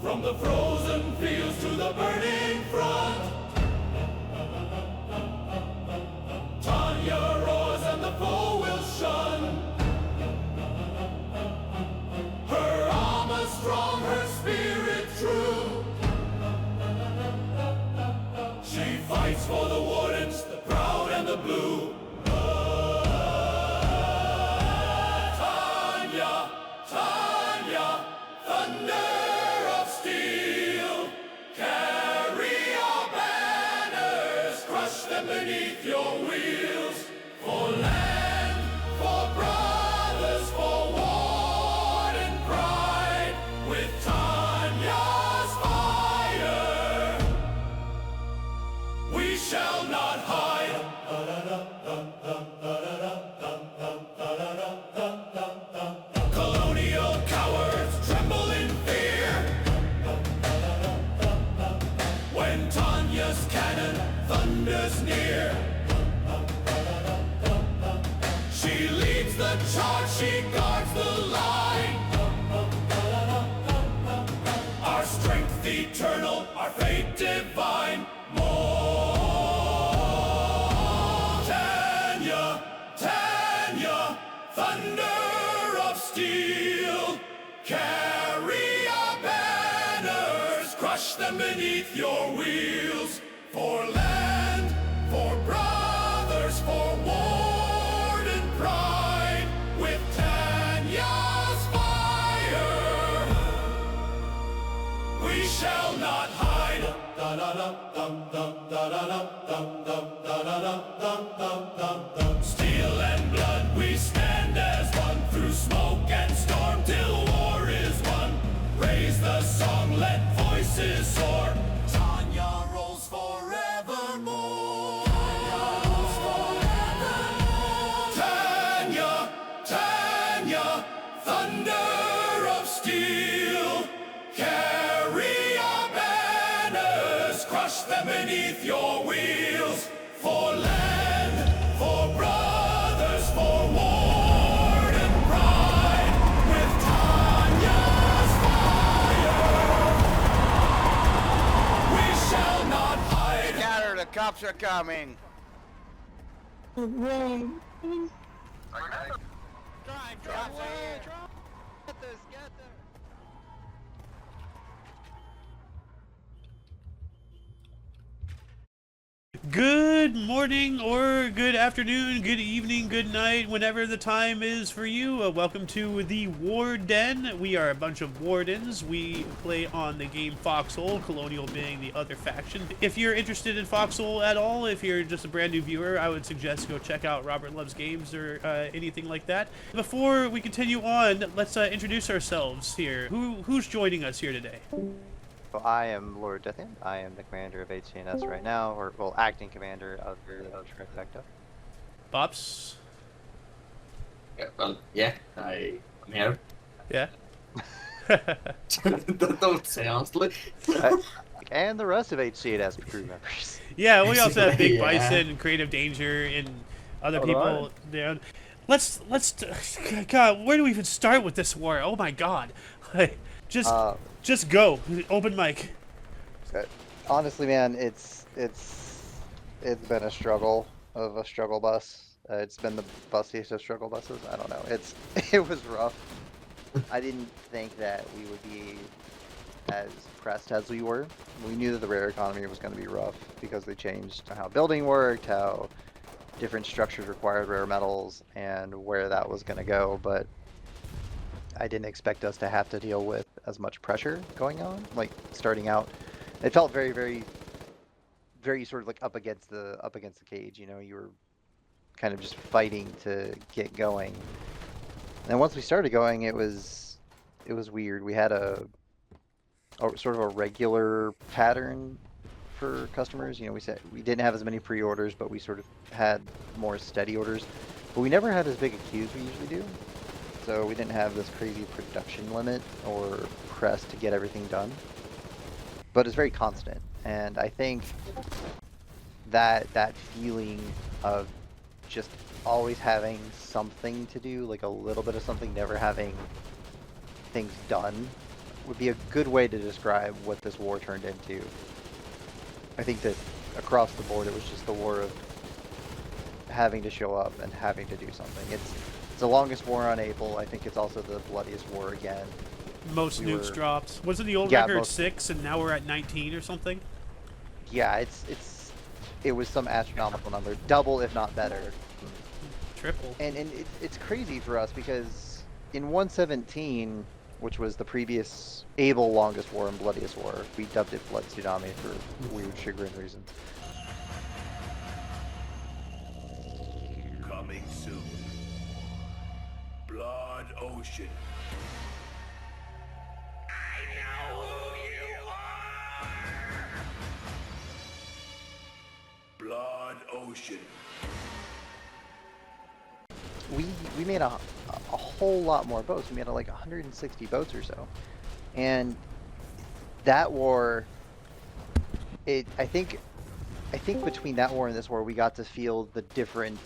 From the frozen fields to the burning front, Tanya roars and the foe will shun. Her armor strong, her spirit true. She fights for the wardens, the proud and the blue. Tanya, Tanya, thunder of steel. Carry our banners, crush them beneath your wheels. For land, for brothers, for war and pride. With Tanya's fire, we shall not hide. Colonial cowards tremble in fear when Tanya's cannon thunders near. She leads the charge, she guards the line. Our strength eternal, our fate divine. Tanya, Tanya, thunder of steel. Carry our banners, crush them beneath your wheels. For land, for brothers, for ward and pride. With Tanya's fire, we shall not hide. Steel and blood, we stand as one. Through smoke and storm till war is won. Raise the song, let voices soar. Tanya rolls forevermore. Tanya, Tanya, thunder of steel. Carry our banners, crush them beneath your wheels. For land, for brothers, for ward and pride. With Tanya's fire, we shall not hide. Scatter, the cops are coming. Right. Drive away. Get this, get this. Good morning or good afternoon, good evening, good night, whenever the time is for you. Welcome to the Warden. We are a bunch of wardens. We play on the game Foxhole, Colonial being the other faction. If you're interested in Foxhole at all, if you're just a brand new viewer, I would suggest go check out Robert Loves Games or anything like that. Before we continue on, let's introduce ourselves here. Who's joining us here today? Well, I am Lord Deathian. I am the commander of HCNS right now, or well, acting commander of Trifecta. Bops? Yeah, I'm here. Yeah. Don't say honestly. And the rest of HCNS crew members. Yeah, we also have Big Yeah. Bison and Creative Danger and other Oh, people right. there. Let's God, where do we even start with this war? Oh my God. Just go. Open mic. Honestly, man, it's been a struggle of a struggle bus. It's been the bustiest of struggle buses. I don't know. It was rough. I didn't think that we would be as pressed as we were. We knew that the rare economy was going to be rough because they changed how building worked, how different structures required rare metals, and where that was going to go. But I didn't expect us to have to deal with as much pressure going on. Like starting out, it felt very, very, very sort of like up against the cage. You know, you were kind of just fighting to get going. And once we started going, it was weird. We had a sort of a regular pattern for customers. You know, we said we didn't have as many pre-orders, but we sort of had more steady orders. But we never had as big a queue as we usually do. So we didn't have this crazy production limit or press to get everything done. But it's very constant. And I think that feeling of just always having something to do, like a little bit of something, never having things done, would be a good way to describe what this war turned into. I think that across the board, it was just the war of having to show up and having to do something. It's the longest war on Able. I think it's also the bloodiest war again. Most We nukes were- dropped. Wasn't the old Yeah, record most- 6, and now we're at 19 or something? Yeah, it was some astronomical number, double if not better. Triple. And it's crazy for us because in 117, which was the previous Able longest war and bloodiest war, we dubbed it Blood Tsunami for weird chagrin reasons. Coming soon. Blood Ocean. I know who you are. Blood Ocean. We made a whole lot more boats. We made like 160 boats or so, and that war, I think between that war and this war, we got to feel the different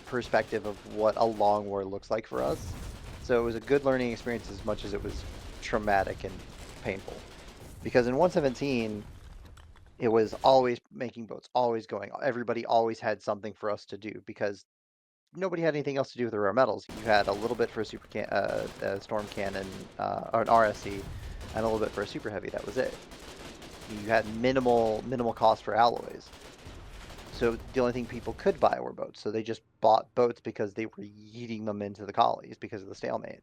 perspective of what a long war looks like for us. So it was a good learning experience as much as it was traumatic and painful, because in 117 it was always making boats, always going. Everybody always had something for us to do because nobody had anything else to do with the rare metals. You had a little bit for a storm cannon or an RSC, and a little bit for a super heavy. That was it. You had minimal cost for alloys. So the only thing people could buy were boats. So they just bought boats because they were yeeting them into the colonies because of the stalemate.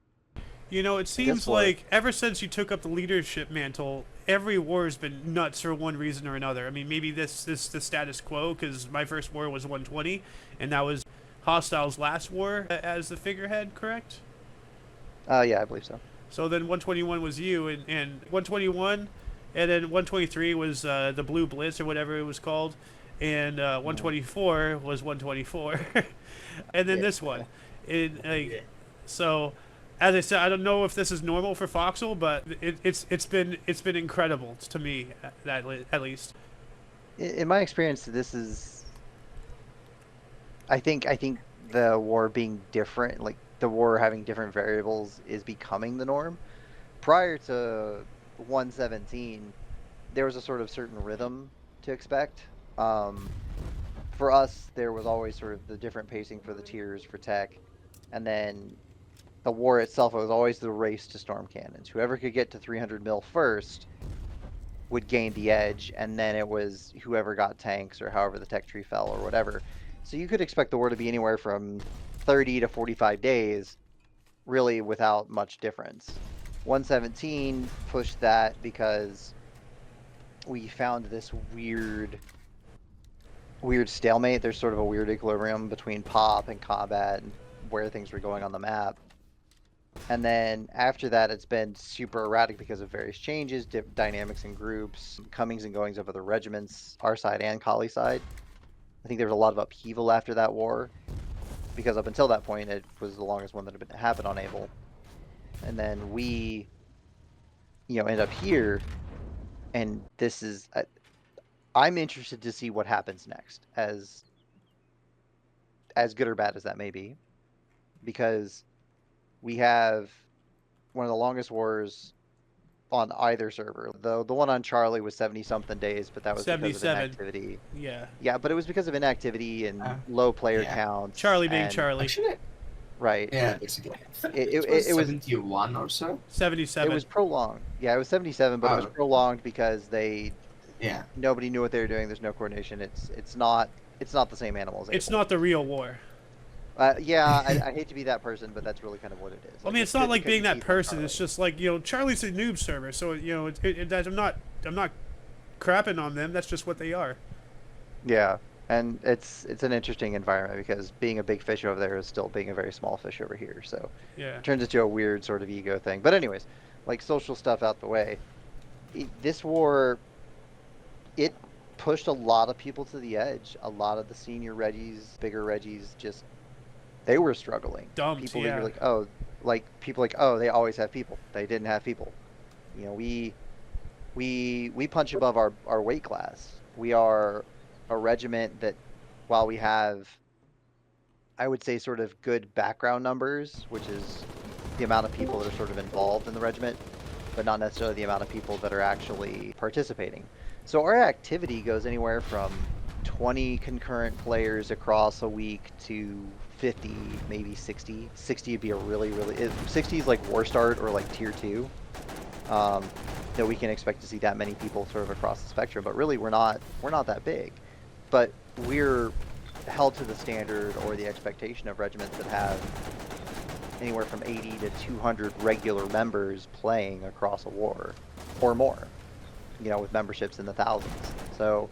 You know, it seems war- like ever since you took up the leadership mantle, every war has been nuts for one reason or another. I mean, maybe this the status quo, because my first war was 120, and that was Hostile's last war as the figurehead, correct? Yeah, I believe so. So then 121 was you, and 121, and then 123 was the Blue Blitz or whatever it was called, and 124 was 124, and then Yeah. this one. So, as I said, I don't know if this is normal for Foxhole, but it's been incredible to me at least. In my experience, this is. I think the war being different, like the war having different variables, is becoming the norm. Prior to 117, there was a sort of certain rhythm to expect. For us, there was always sort of the different pacing for the tiers for tech, and then the war itself was always the race to storm cannons. Whoever could get to 300 mil first would gain the edge, and then it was whoever got tanks or however the tech tree fell or whatever. So you could expect the war to be anywhere from 30 to 45 days, really without much difference. 117 pushed that because we found this weird stalemate. There's sort of a weird equilibrium between pop and combat and where things were going on the map. And then after that, it's been super erratic because of various changes, dynamics in groups, comings and goings of other regiments, our side and Kali side. I think there was a lot of upheaval after that war, because up until that point, it was the longest one that had happened on Able. And then we, end up here, and this is... I'm interested to see what happens next, as good or bad as that may be, because we have one of the longest wars on either server. The one on Charlie was 70-something days, but that was because of 77. inactivity. Yeah. Yeah, but it was because of inactivity and low player yeah. counts. Charlie being and- Charlie. Actually, Right. yeah, basically. It was 71 or so. 77. It was prolonged. Yeah, it was 77, but it was Oh. prolonged because Yeah. nobody knew what they were doing. There's no coordination. It's not the same animal as It's Able. not the real war. Yeah, I hate to be that person, but that's really kind of what it is. I mean, it's not good like because being you that keep on person. Charlie. It's just like, Charlie's a noob server, so I'm not crapping on them. That's just what they are. Yeah, and it's an interesting environment because being a big fish over there is still being a very small fish over here. So Yeah. it turns into a weird sort of ego thing. But anyways, like social stuff out the way, this war, it pushed a lot of people to the edge. A lot of the senior Reggies, bigger Reggies, just they were struggling. Dumped, People yeah. were like, oh, they always have people. They didn't have people. We we punch above our weight class. We are a regiment that, while we have, I would say, sort of good background numbers, which is the amount of people that are sort of involved in the regiment, but not necessarily the amount of people that are actually participating. So our activity goes anywhere from 20 concurrent players across a week to 50, maybe 60. 60 would be a really, 60 is like War Start or like Tier 2. That we can expect to see that many people sort of across the spectrum, but really we're not that big. But we're held to the standard or the expectation of regiments that have anywhere from 80 to 200 regular members playing across a war or more, you know, with memberships in the thousands. So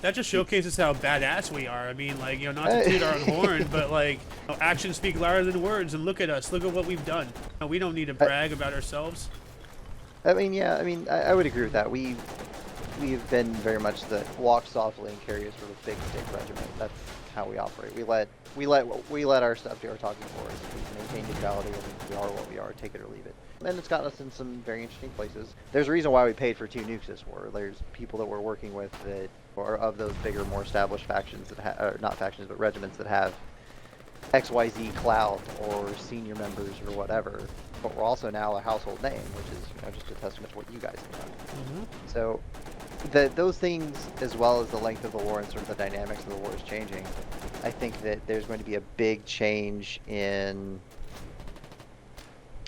That just showcases how badass we are. I mean, like, you know, not to toot our own horn, but like, you know, actions speak louder than words. And look at us. Look at what we've done. You know, we don't need to brag about ourselves. I mean, yeah, I mean, I would agree with that. We've been very much the walk softly and carry a sort of big stick regiment. That's how we operate. We let our stuff do our talking for us. We maintain neutrality, and we are what we are. Take it or leave it. And it's gotten us in some very interesting places. There's a reason why we paid for 2 nukes this war. There's people that we're working with that are of those bigger, more established factions that or not factions, but regiments that have XYZ clout or senior members or whatever. But we're also now a household name, which is, you know, just a testament to what you guys have done. Mm-hmm. So those things, as well as the length of the war and sort of the dynamics of the war is changing, I think that there's going to be a big change in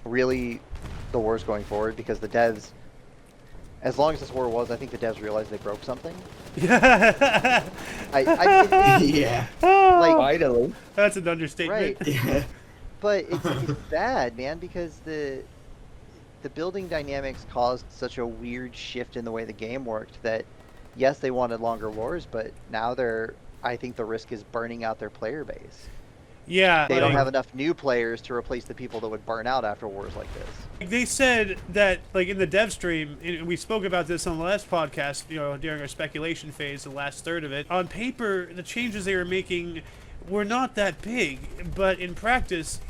really the wars going forward, because the devs, as long as this war was, I think the devs realized they broke something. Yeah. Yeah. Like, Finally. That's an understatement. right. Yeah. But it's bad, man, because the building dynamics caused such a weird shift in the way the game worked that, yes, they wanted longer wars, but now I think the risk is burning out their player base. Yeah. They don't like- have enough new players to replace the people that would burn out after wars like this. They said that, like, in the dev stream, and we spoke about this on the last podcast, you know, during our speculation phase, the last third of it. On paper, the changes they were making were not that big, but in practice,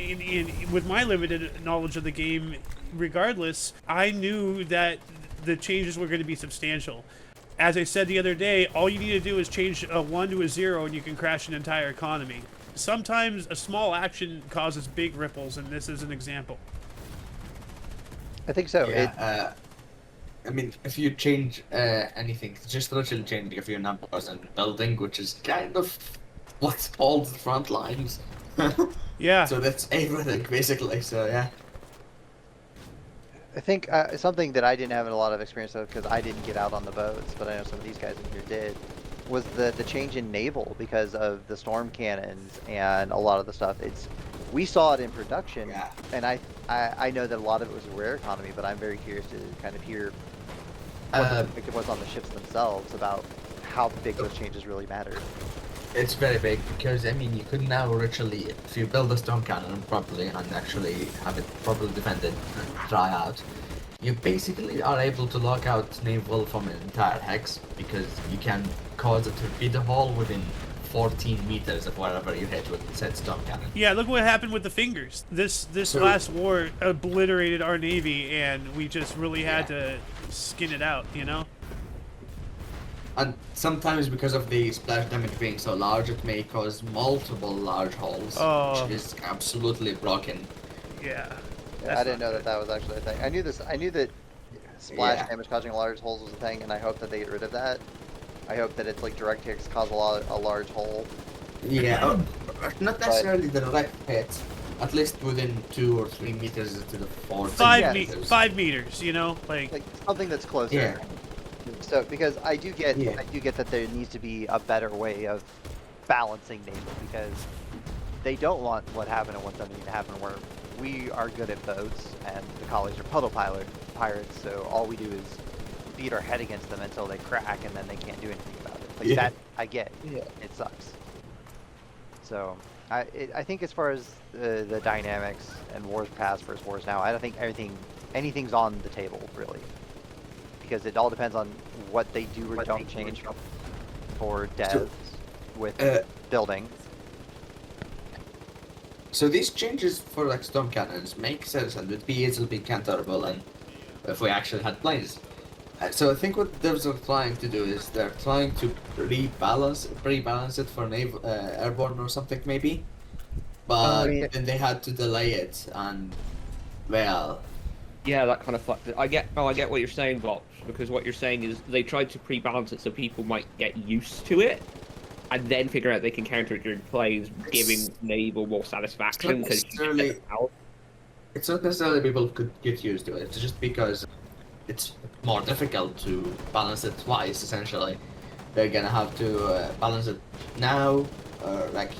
with my limited knowledge of the game, regardless, I knew that the changes were going to be substantial. As I said the other day, all you need to do is change a 1 to a 0 and you can crash an entire economy. Sometimes a small action causes big ripples, and this is an example. I think so. Yeah, I mean, if you change anything, just literally changing a few numbers and building, which is kind of what holds the front lines. Yeah. So that's everything, basically. So yeah. I think something that I didn't have a lot of experience of, because I didn't get out on the boats, but I know some of these guys in here did, was the change in naval because of the storm cannons and a lot of the stuff. We saw it in production, Yeah. and I know that a lot of it was a rare economy, but I'm very curious to kind of hear what the perspective was on the ships themselves about how big those changes really mattered. It's very big because, I mean, you could now literally, if you build a storm cannon properly and actually have it properly defended and dry out, you basically are able to lock out naval from an entire hex, because you can cause a torpedo hole within 14 meters of wherever you hit with said storm cannon. Yeah, look what happened with the fingers. This So- last war obliterated our navy, and we just really had Yeah. to skin it out, you know? And sometimes because of the splash damage being so large, it may cause multiple large holes, Oh. which is absolutely broken. Yeah. I That's didn't not know that that was actually a thing. I knew that splash Yeah. damage causing large holes was a thing, and I hope that they get rid of that. I hope that it's like direct hits cause a large hole. Yeah, not necessarily the direct hits, at least within 2 or 3 meters to the 4. 5 meters, you know? Like, Like something that's closer. Yeah. So because I do get Yeah. that there needs to be a better way of balancing naval, because they don't want what happened in 117 to happen, where we are good at boats and the collies are puddle pirates, so all we do is beat our head against them until they crack, and then they can't do anything about it. Like Yeah. that, I get. Yeah. It sucks. So I think as far as the dynamics and wars past versus wars now, I don't think anything's on the table really, because it all depends on what they do or don't change for devs with building. So these changes for like storm cannons make sense and would be easily counterable, and if we actually had planes. So I think what devs are trying to do is they're trying to rebalance it for airborne or something maybe, but yeah. then they had to delay it, and well, Yeah, that kind of fucked it. I get what you're saying, Vox, because what you're saying is they tried to pre-balance it so people might get used to it, and then figure out they can counter it during plays, giving Naval more satisfaction. It's not necessarily- it's not necessarily people could get used to it. It's just because it's more difficult to balance it twice. Essentially, they're gonna have to balance it now, or like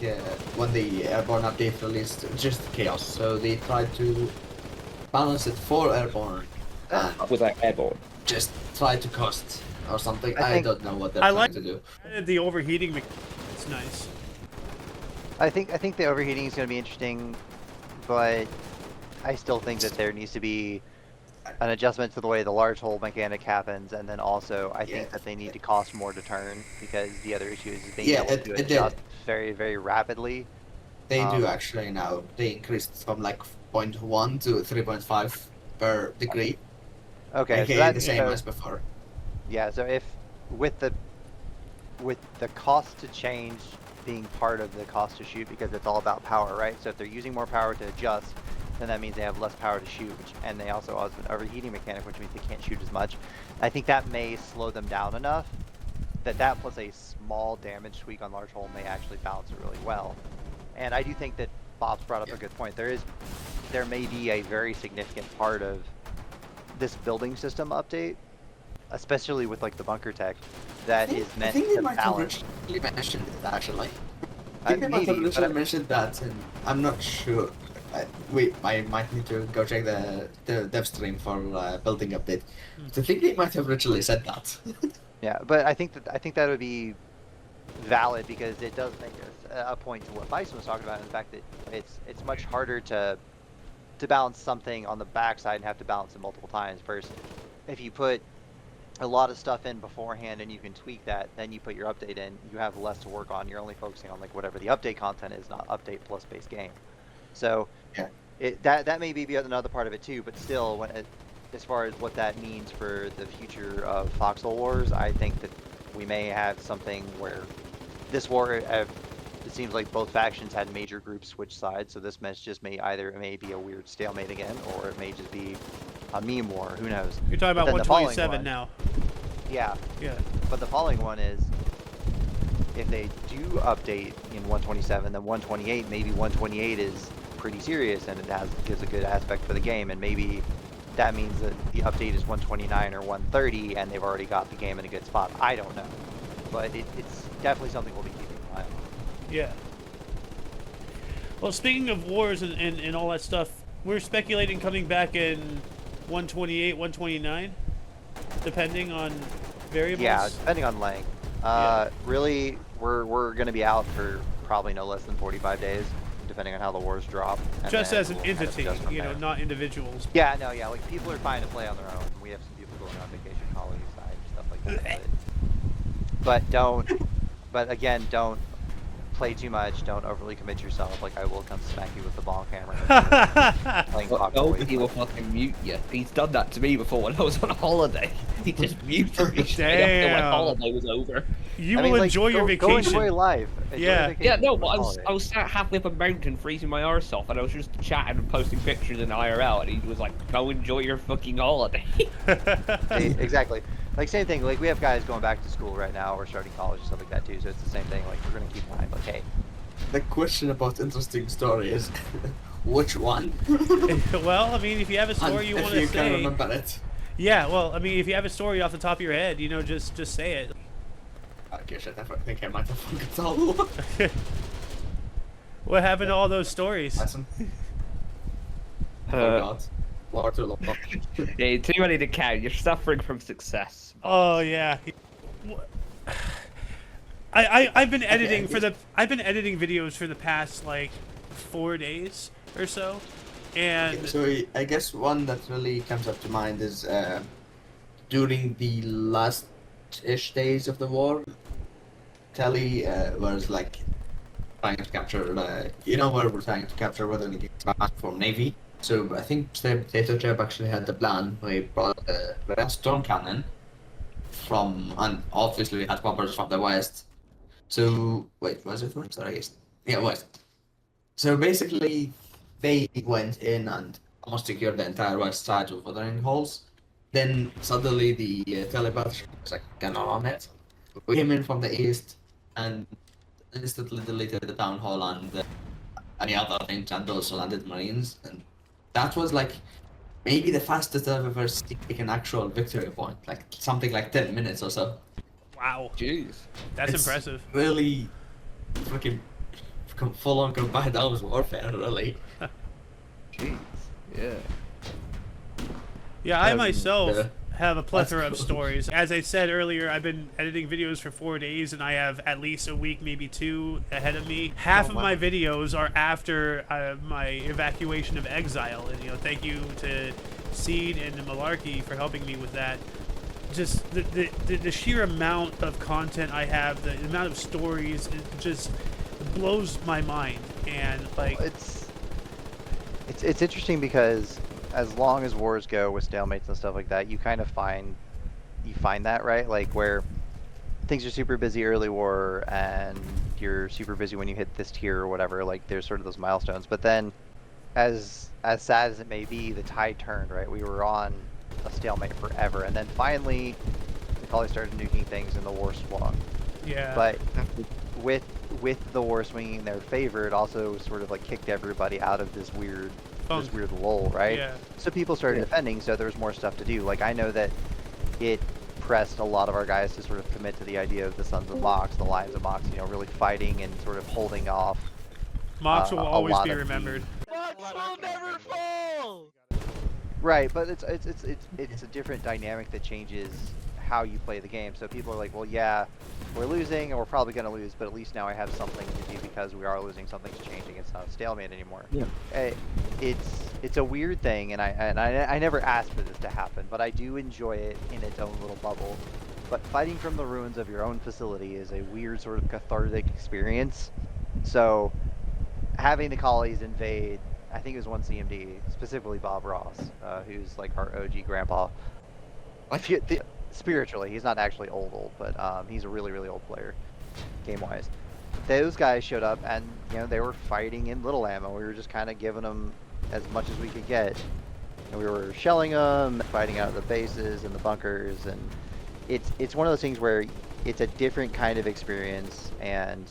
when the airborne update released, just chaos. So they tried to balance it for airborne, and Without airborne. just try to cost or something. I I think- don't know what they're I trying like- to do. The overheating, it's nice. I think the overheating is going to be interesting, but I still think that there needs to be an adjustment to the way the large hole mechanic happens, and then also I think Yeah. that they need to cost more to turn, because the other issue is being Yeah, able to it did. adjust very, very rapidly. They do Um, actually now. They increased from like 0.1 to 3.5 per degree. Okay, aka so that's the same so, as before. yeah. So if with the cost to change being part of the cost to shoot, because it's all about power, right? So if they're using more power to adjust, then that means they have less power to shoot, and they also have an overheating mechanic, which means they can't shoot as much. I think that may slow them down enough that plus a small damage tweak on large hole may actually balance it really well. And I do think that Bob's brought up a good point. There may be a very significant part of this building system update, especially with like the bunker tech, that is I meant think they to might have balance. originally mentioned it actually. I think they might have Maybe, but originally mentioned that, and I'm not sure. I might need to go check the dev stream for building update. But I think they might have originally said that. yeah, but I think that would be valid, because it does make a point to what Bison was talking about, and the fact that it's much harder to balance something on the backside and have to balance it multiple times. First, if you put a lot of stuff in beforehand and you can tweak that, then you put your update in, you have less to work on. You're only focusing on like whatever the update content is, not update plus base game. So Yeah. that may be another part of it too, but still, as far as what that means for the future of Foxhole Wars, I think that we may have something where this war, it seems like both factions had major groups switch sides, so this match just may be a weird stalemate again, or it may just be a meme war, who knows. You're talking But about then the following 127 one- now. Yeah, Yeah. but the following one is, if they do update in 127, then 128, maybe 128 is pretty serious and it gives a good aspect for the game, and maybe that means that the update is 129 or 130 and they've already got the game in a good spot. I don't know, but it's definitely something we'll be keeping an eye on. Yeah. Well, speaking of wars and all that stuff, we're speculating coming back in 128, 129, depending on variables. Yeah, depending on length. Really, we're going to be out for probably no less than 45 days, depending on how the wars drop. and Just then as an we'll kind of entity, adjust from you know, there. not individuals. Yeah, no, yeah, like people are fine to play on their own. We have some people going on vacation, holiday side, stuff like that. But again, don't play too much. Don't overly commit yourself. Like I will come smack you with the bonk hammer. Playing Fox No, Boy. he will fucking mute you. He's done that to me before when I was on holiday. He just muted me straight after my Damn. holiday was over. You I will mean, like, enjoy your Go vacation. enjoy life. Enjoy Yeah. vacation Yeah, no, on but holiday. I was sat halfway up a mountain freezing my arse off, and I was just chatting and posting pictures in IRL, and he was like, "Go enjoy your fucking holiday." Exactly. Like same thing. Like we have guys going back to school right now or starting college and stuff like that too. So it's the same thing. Like we're gonna keep an eye. Like hey, The question about interesting story is, which one? Well, I mean, if you have a story you And want if to you can say, remember it. yeah. Well, I mean, if you have a story off the top of your head, you know, just say it. Okay, shit, I think I might have forgotten all. What happened to all those stories? Listen. Uh, Forgot. War too long. Yeah, too many to count. You're suffering from success. Oh yeah. I've been editing I've been editing videos for the past like 4 days or so, and So I guess one that really comes up to mind is during the last-ish days of the war, Telly was like trying to capture, where we're trying to capture whether we get back from Navy. So I think Potato Chip actually had the plan where he brought the storm cannon from, and obviously we had bombers from the west. So wait, was it from? Sorry, yeah, west. So basically, they went in and almost secured the entire west side of Wuthering Holes. Then suddenly the telepath was like, "Get on it." We came in from the east and instantly deleted the town hall and any other things, and also landed marines. And that was like maybe the fastest I've ever seen an actual victory point, like something like 10 minutes or so. Wow, Jeez. that's It's impressive. Really fucking full-on combined arms warfare, really. Jeez. Yeah. Yeah, I Um, myself yeah. have a plethora of cool. stories. As I said earlier, I've been editing videos for 4 days, and I have at least a week, maybe 2, ahead of me. Half of my videos are after my evacuation of exile, and thank you to Seed and Malarkey for helping me with that. Just the sheer amount of content I have, the amount of stories, it just blows my mind. And like, It's interesting because as long as wars go with stalemates and stuff like that, you kind of find that, right? Like where things are super busy early war and you're super busy when you hit this tier or whatever, like there's sort of those milestones. But then as sad as it may be, the tide turned, right? We were on a stalemate forever, and then finally the colonies started nuking things and the war swung. yeah. But with the war swinging in their favor, it also sort of like kicked everybody out of this weird lull, right? Yeah. So people started defending, so there was more stuff to do. Like I know that it pressed a lot of our guys to sort of commit to the idea of the Sons of Mox, the Lions of Mox, really fighting and sort of holding off. Mox will a always lot be of the- remembered. Right, but it's a different dynamic that changes how you play the game. So people are like, well, yeah, we're losing and we're probably going to lose, but at least now I have something to do because we are losing. Something's changing. It's not a stalemate anymore. Yeah. It's a weird thing, and I never asked for this to happen, but I do enjoy it in its own little bubble. But fighting from the ruins of your own facility is a weird sort of cathartic experience. So having the collies invade, I think it was one CMD, specifically Bob Ross, who's like our OG grandpa. Spiritually, he's not actually old, but he's a really, really old player, game-wise. Those guys showed up, and they were fighting in little ammo. We were just kind of giving them as much as we could get. And we were shelling them, fighting out of the bases and the bunkers, and it's one of those things where it's a different kind of experience, and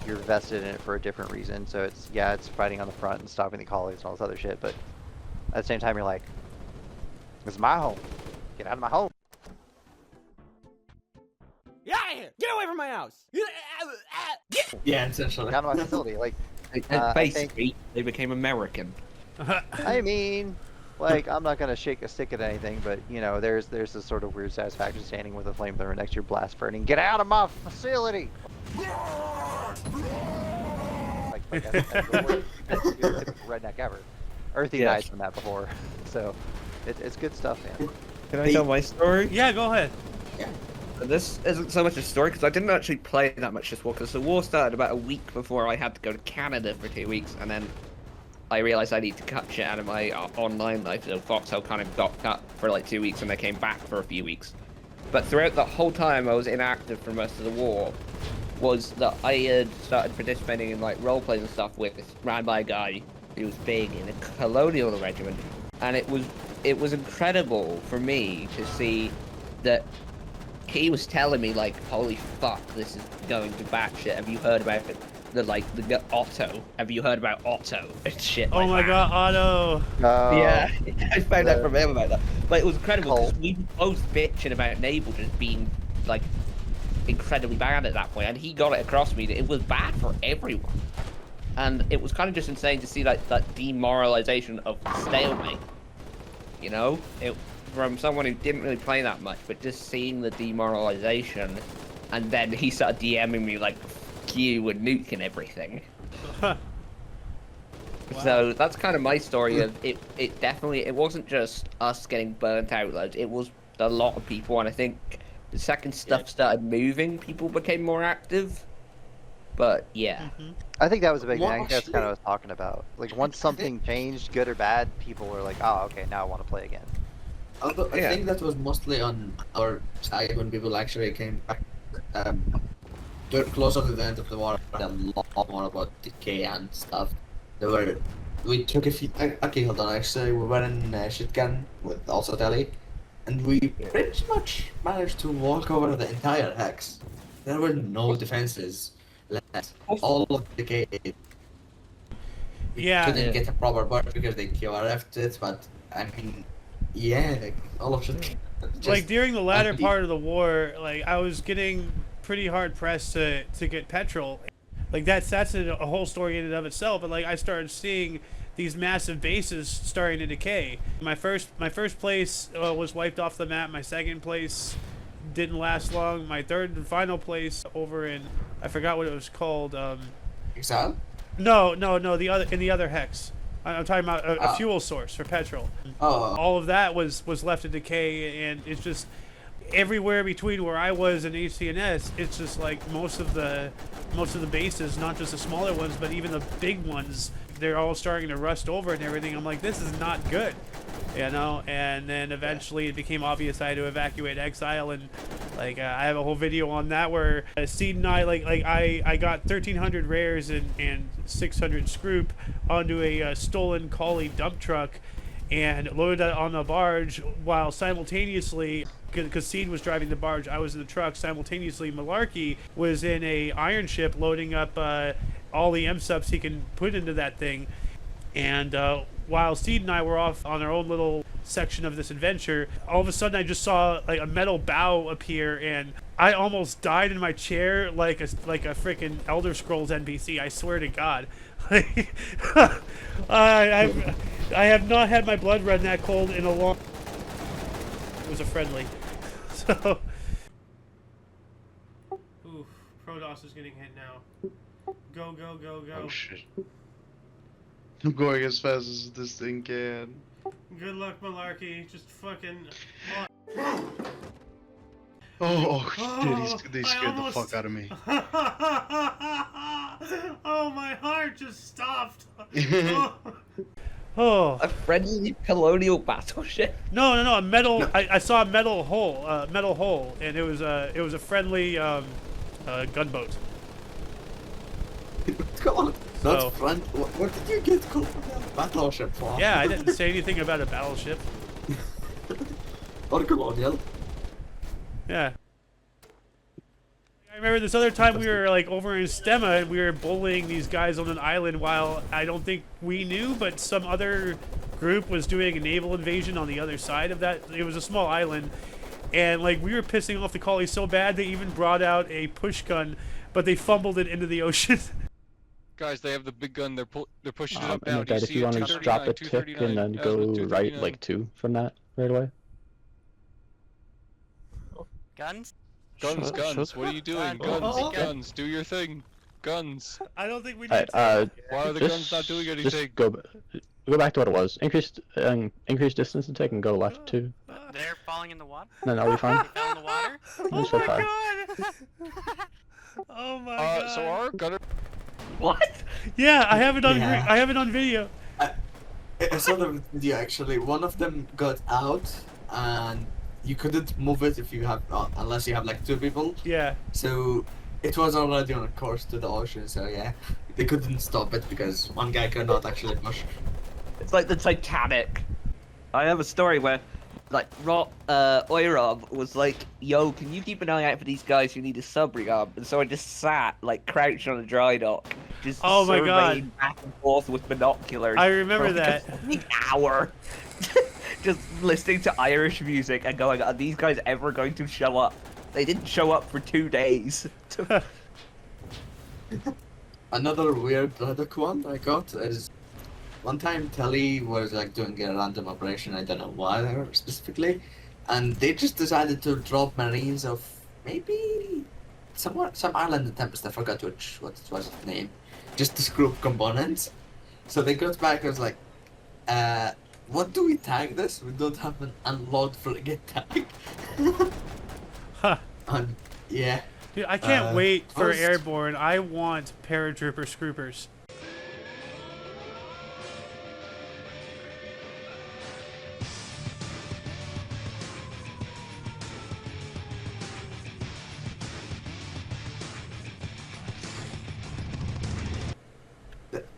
you're vested in it for a different reason. So it's fighting on the front and stopping the collies and all this other shit, but at the same time you're like, this is my home. Get out of my home. Get out of here! Get away from my house! Yeah, essentially. Get out of my facility. Like, And basically, they became American. I mean, like, I'm not gonna shake a stick at anything, but there's this sort of weird satisfaction standing with a flamethrower next to your blast burning. Get out of my facility! Like that's the worst stereotypical redneck ever. Earthy Yes. Knight's done that before, so it's good stuff, man. Can I tell my story? Yeah, go ahead. This isn't so much a story because I didn't actually play that much this war because the war started about a week before I had to go to Canada for 2 weeks, and then I realized I need to cut shit out of my online life. So Foxhole kind of got cut for like 2 weeks, and I came back for a few weeks. But throughout the whole time I was inactive for most of the war, was that I had started participating in like role plays and stuff ran by a guy who was big in a colonial regiment, and it was incredible for me to see that he was telling me like, holy fuck, this is going to batshit. Have you heard about it? The Otto? Have you heard about Otto? And shit. Oh like my that. god, Otto! Yeah, I found out the- from him about that. But it was incredible because Cult. we were both bitching about Naval just being like incredibly bad at that point, and he got it across to me that it was bad for everyone. And it was kind of just insane to see like that demoralization of stalemate. From someone who didn't really play that much, but just seeing the demoralization, and then he started DMing me like, "F you," and nuking everything. So that's kind of my story of it. It wasn't just us getting burnt out loads. It was a lot of people, and I think the second stuff started moving, people became more active. But yeah, I think that was a big thing. Well, I think that's kind of what I was talking about. Like once something changed, good or bad, people were like, oh, okay, now I want to play again. Although I Yeah. think that was mostly on our side when people actually came back. Closer to the end of the war, a lot more about decay and stuff. We took a few. Okay, hold on. Actually, we were in shotgun with also Telly, and we pretty much managed to walk over the entire hex. There were no defenses left. All of decay. We Yeah. couldn't get a proper burst because they QRF'd it, but I mean, yeah, like, all of shotgun. Like during the latter empty. part of the war, like I was getting pretty hard pressed to get petrol. Like that's a whole story in and of itself. But like I started seeing these massive bases starting to decay. My first place was wiped off the map. My second place didn't last long. My third and final place over in, I forgot what it was called. Exile? No, the other in the other hex. I'm talking about a fuel source for petrol. Oh, All of that was left in decay, and it's just everywhere between where I was and HCNS. It's just like most of the bases, not just the smaller ones, but even the big ones, they're all starting to rust over and everything. I'm like, this is not good, you know. And then eventually it became obvious I had to evacuate Exile, and like I have a whole video on that where Seed and I I got 1,300 rares and 600 scroop onto a stolen Collie dump truck and loaded that on the barge while simultaneously, because Seed was driving the barge, I was in the truck. Simultaneously, Malarkey was in a iron ship loading up all the M-subs he can put into that thing. And while Seed and I were off on our own little section of this adventure, all of a sudden I just saw like a metal bow appear, and I almost died in my chair like a freaking Elder Scrolls NPC. I swear to God. I have not had my blood run that cold in a long. It was a friendly. So. Ooh, Protoss is getting hit now. Go, go, go, go. Oh shit. I'm going as fast as this thing can. Good luck, Malarkey. Just fucking. Oh shit, they I scared almost- the fuck out of me. Oh, my heart just stopped. Oh. A friendly colonial battleship. No, a metal. I saw a metal hole, and it was a friendly gunboat. come on. So- Not front. What did you get called from battleship for? Yeah, I didn't say anything about a battleship. Or colonial. Yeah. I remember this other time we were like over in Stemma and we were bullying these guys on an island while I don't think we knew, but some other group was doing a naval invasion on the other side of that. It was a small island, and like we were pissing off the Collies so bad they even brought out a push gun, but they fumbled it into the ocean. Guys, they have the big gun. They're pushing it up And now. Dad, Do if you you see want it? to just drop a 239, tick and then go 239. right like 2 from that right away. Guns? Guns, Shut- guns. shut- What are you doing? Oh, Guns, oh. guns. Do your thing. Guns. I don't think we need Alright, to. Why are the guns not doing anything? Just go back to what it was. Increase distance and tick and go left 2. They're falling in the water? Then that'll be fine. They fell in the water? That's so far. God! Oh my god! So our gunner. What? Yeah, I have it on. Yeah. I have it on video. I saw the video actually. One of them got out, and you couldn't move it if you have unless you have like 2 people. Yeah. So it was already on a course to the ocean. So yeah, they couldn't stop it because one guy could not actually push. It's like the Titanic. I have a story where, like, Oirob was like, yo, can you keep an eye out for these guys who need a sub-rig? And so I just sat, like, crouched on a dry dock, just Oh my God. surveying back and forth with binoculars. I remember for, like, that. a fucking hour. Just listening to Irish music and going, are these guys ever going to show up? They didn't show up for 2 days. Another weird Braddock one I got is one time Telly was like doing a random operation, I don't know why specifically, and they just decided to drop marines of maybe some island in Tempest, I forgot what was its name, just to group components. So they got back and was like, what do we tag this? We don't have an unlocked frigate tag. Huh. And yeah. Dude, I can't wait for Post. Airborne. I want paratrooper scroopers.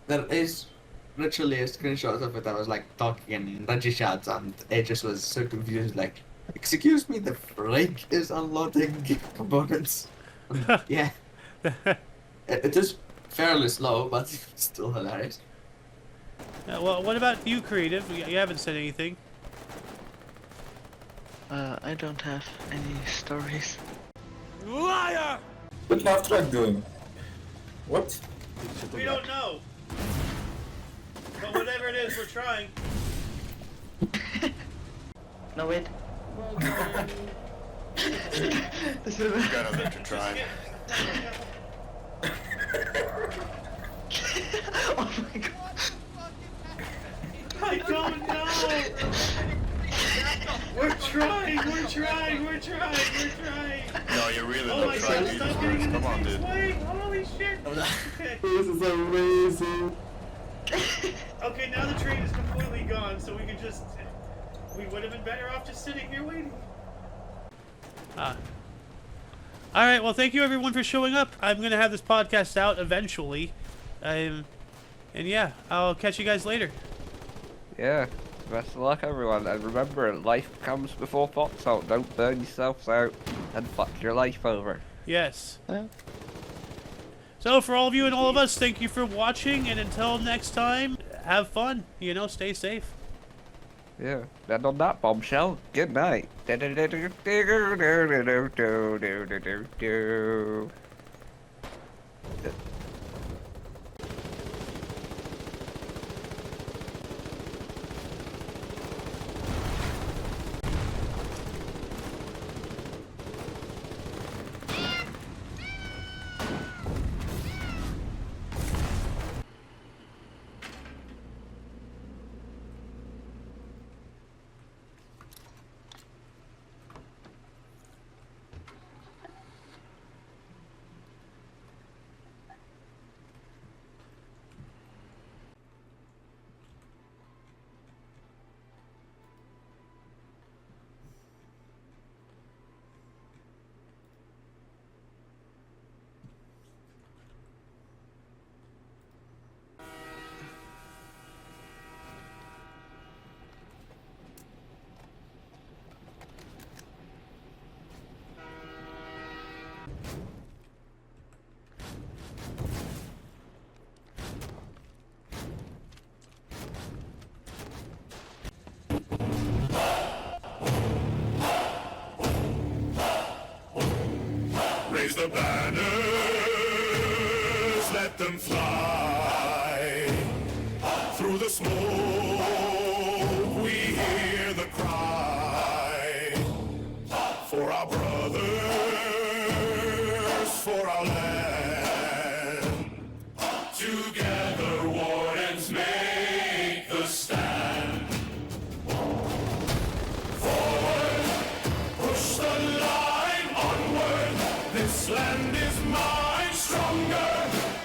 there is literally a screenshot of it. I was like talking in Reggie shouts, and Aegis was so confused, like, "Excuse me, the rig is unloading components." And yeah, it is fairly slow, but it's still hilarious. Well, what about you, Creative? You haven't said anything. I don't have any stories. Liar! What's Half-Track doing? What? We don't know. But whatever it is, we're trying. No, wait. This is Gotta learn to try. Oh my god. I don't know. We're trying. No, you really Oh my god, stop getting in the same way. Holy shit. Okay. This is amazing. Okay, now the train is completely gone, so we could just... We would have been better off just sitting here waiting. Alright, well, thank you everyone for showing up. I'm going to have this podcast out eventually. And yeah, I'll catch you guys later. Yeah. Best of luck, everyone. And remember, life comes before thought, so don't burn yourselves out and fuck your life over. Yes. So for all of you and all of us, thank you for watching, and until next time, have fun. You know, stay safe. Yeah. And on that bombshell, good night. Raise the banners, let them fly. Through the smoke, we hear the cry. For our brothers, for our land. Together, wardens make the stand. Forward, push the line onward. This land is mine, stronger.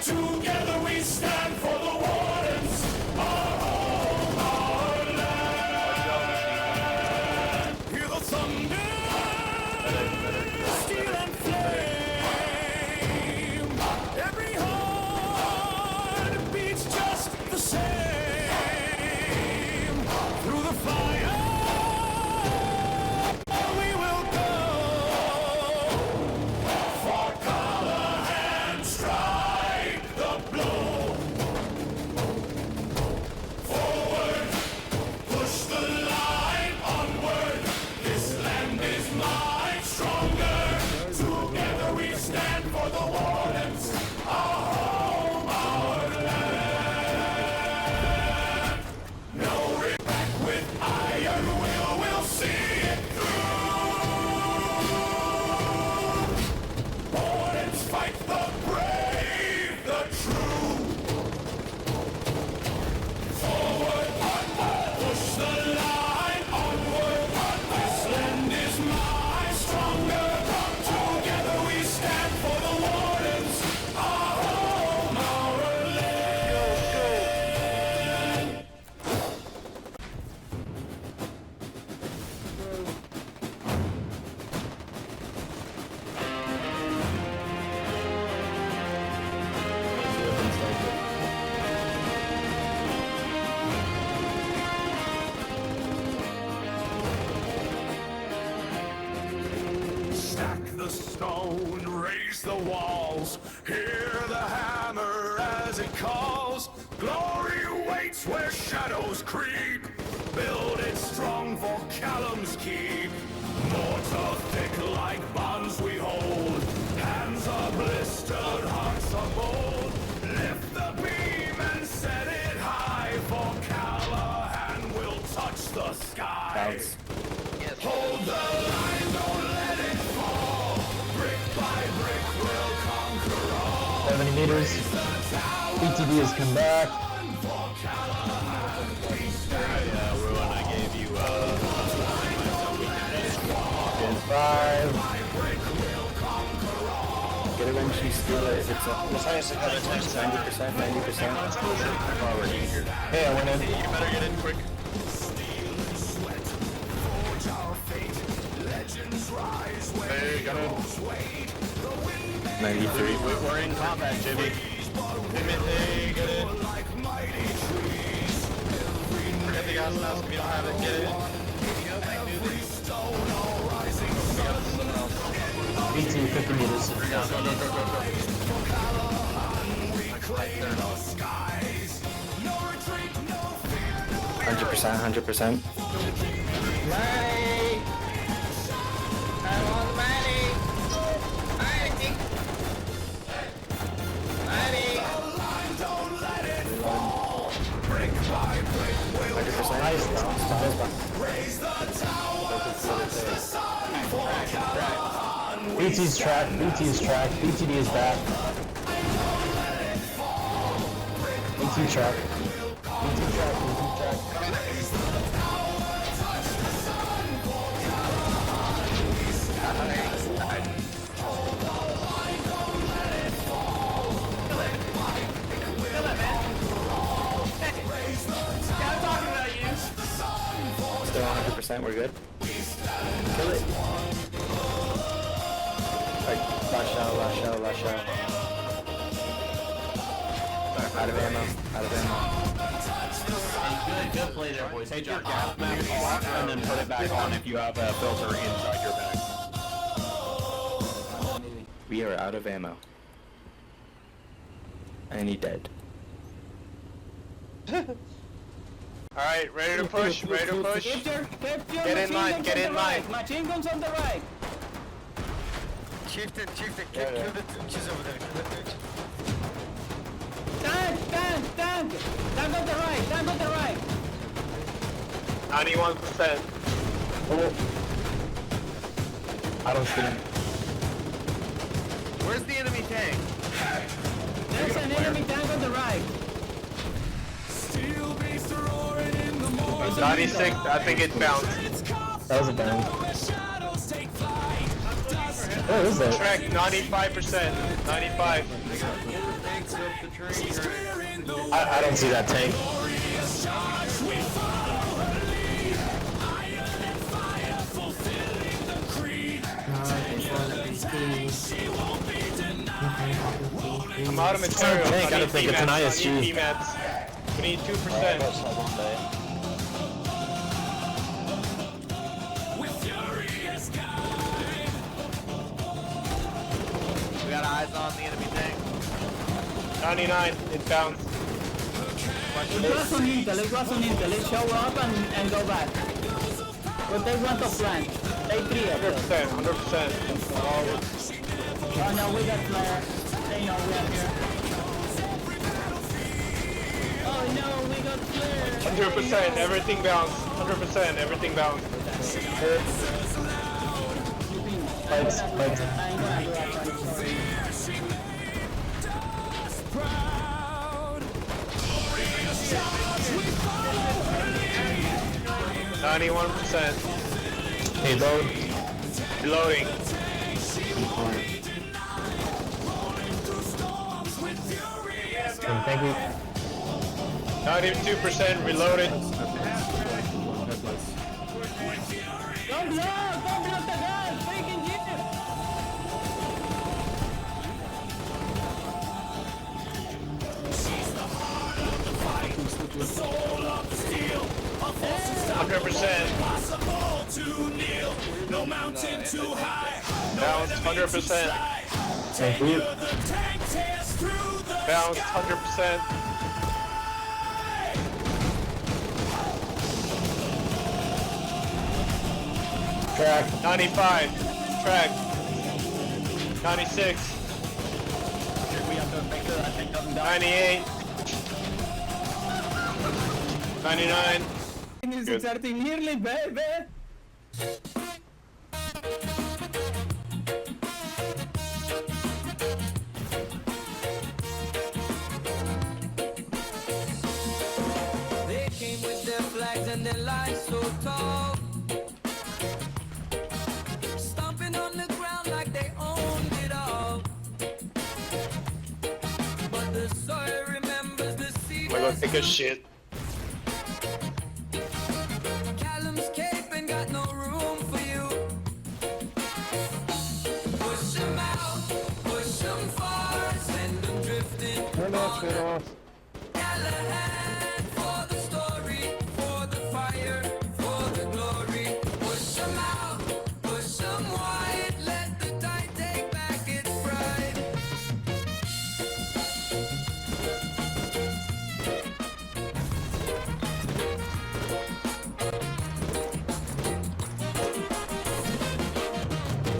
Together we stand for the wardens, our home, our land. Hear the thunder, steel and flame. stone, raise the walls. Hear the hammer as it calls. Glory waits where shadows creep. Build it strong for Callum's keep. Mortar thick like bonds we hold. Hands are blistered, hearts are bold. Lift the beam and set it high. For Callahan will touch the sky. Hold the line, don't let it fall. Brick by brick we'll conquer all. 70 meters. BTD has come back. Gen 5. Get it when you steal it. If it's a 90%, 90%. Hey, I went in. You better get in quick. 93. We're in combat, Jimmy. Hey, get it. Forget the gas mask if you don't have it. Get it. BT 50 meters. Go, go, go, go, go, go. 100%, 100%. BT's track, BT's track, BTD is back. BT track. BT track, BT track. Still 100%, we're good. Kill it. Alright, last shot, last shot, last shot. Out of ammo, out of ammo. Good play there, boys. Take your gas mask off and then put it back on if you have a filter inside your bag. We are out of ammo. And he dead. Alright, ready to push, ready to push. Get in line, get in line. Machine guns on the right. Chieftain, kill the Tunches over there, kill the Tunches. Tank on the right, tank on the right. 91%. Oh. I don't see him. Where's the enemy tank? There's an enemy tank on the right. Steel beasts roaring in the morning. 96, I think it bounced. That was a bang. Shadows take flight. Where is that? Track 95%, 95. I don't see that tank. I'm out of material. Tank, I don't think it's an ISG. We need 2%. We got eyes on the enemy tank. 99, it bounced. It was on Intel, it show up and go back. We'll take one to flank. Take 3 of them. 100%. Oh no, we got flare. They know we are here. Oh no, we got flare. 100%, everything bounced. 100%, everything bounced. Lights, lights. I'm gonna do that. 91%. Hey, load. Reloading. Thank you. 92% reloaded. Don't block the guy, freaking jeep. The soul of the steel. A force is 100%. impossible to kneel. No matter mountain too high. Bounce 100%. Thank you. Bounce 100%. Track. 95. Track. 96. 98. 99. Good. Nearly, baby. They came with their flags and their lights so tall, stomping on the ground like they owned it all. But the soil remembers the sea. I'm gonna go take a shit. Callum's Cape ain't got no room for you. Push 'em out, push 'em far, send 'em drifting. Turn off, turn off. Callahan for the story, for the fire, for the glory. Push 'em out, push 'em wide, let the tide take back its pride.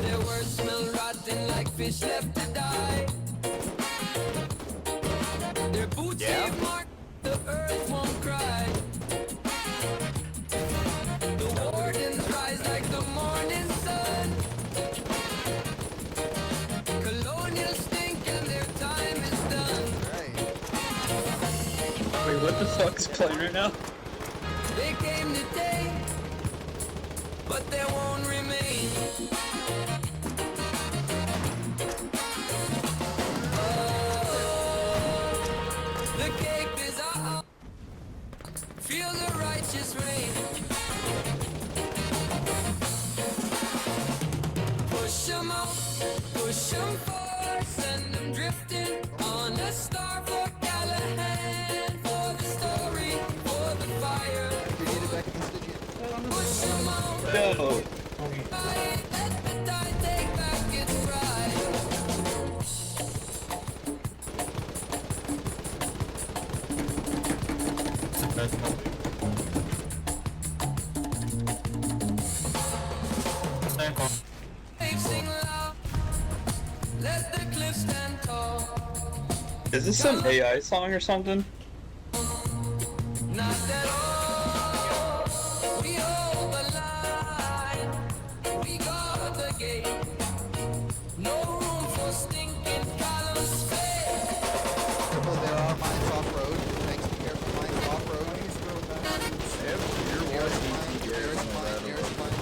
Their words smell rotten like fish left to die. Their boots leave mark, the earth won't cry. The wardens rise like the morning sun. Colonial stink and their time is done. Wait, what the fuck's playing right now? They came today, but they won't remain. The cape is out. Feel the righteous rain. Push 'em out, push 'em forward, send 'em drifting on a star for Callahan, for the story, for the fire. Push 'em out, No. let the tide take back its pride. Waves sing loud, let the cliffs stand tall. Is this some AI song or something? Not at all. We hold the line. We guard the gate. No room for stinking Callum's fate. There are mines off road. Thanks, be careful, mines off road. Nearest mine, nearest mine.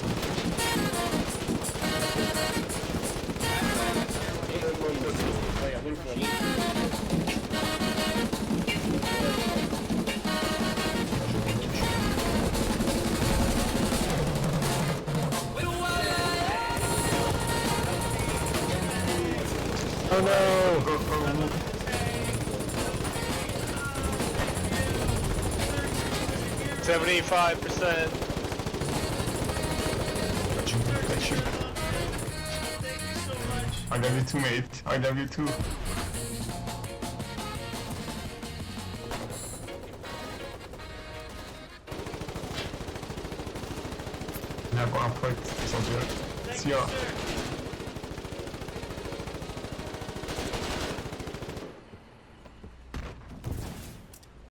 Oh no! 75%. I love you too, mate. I love you too. Jag går på ett sånt här. Så ja.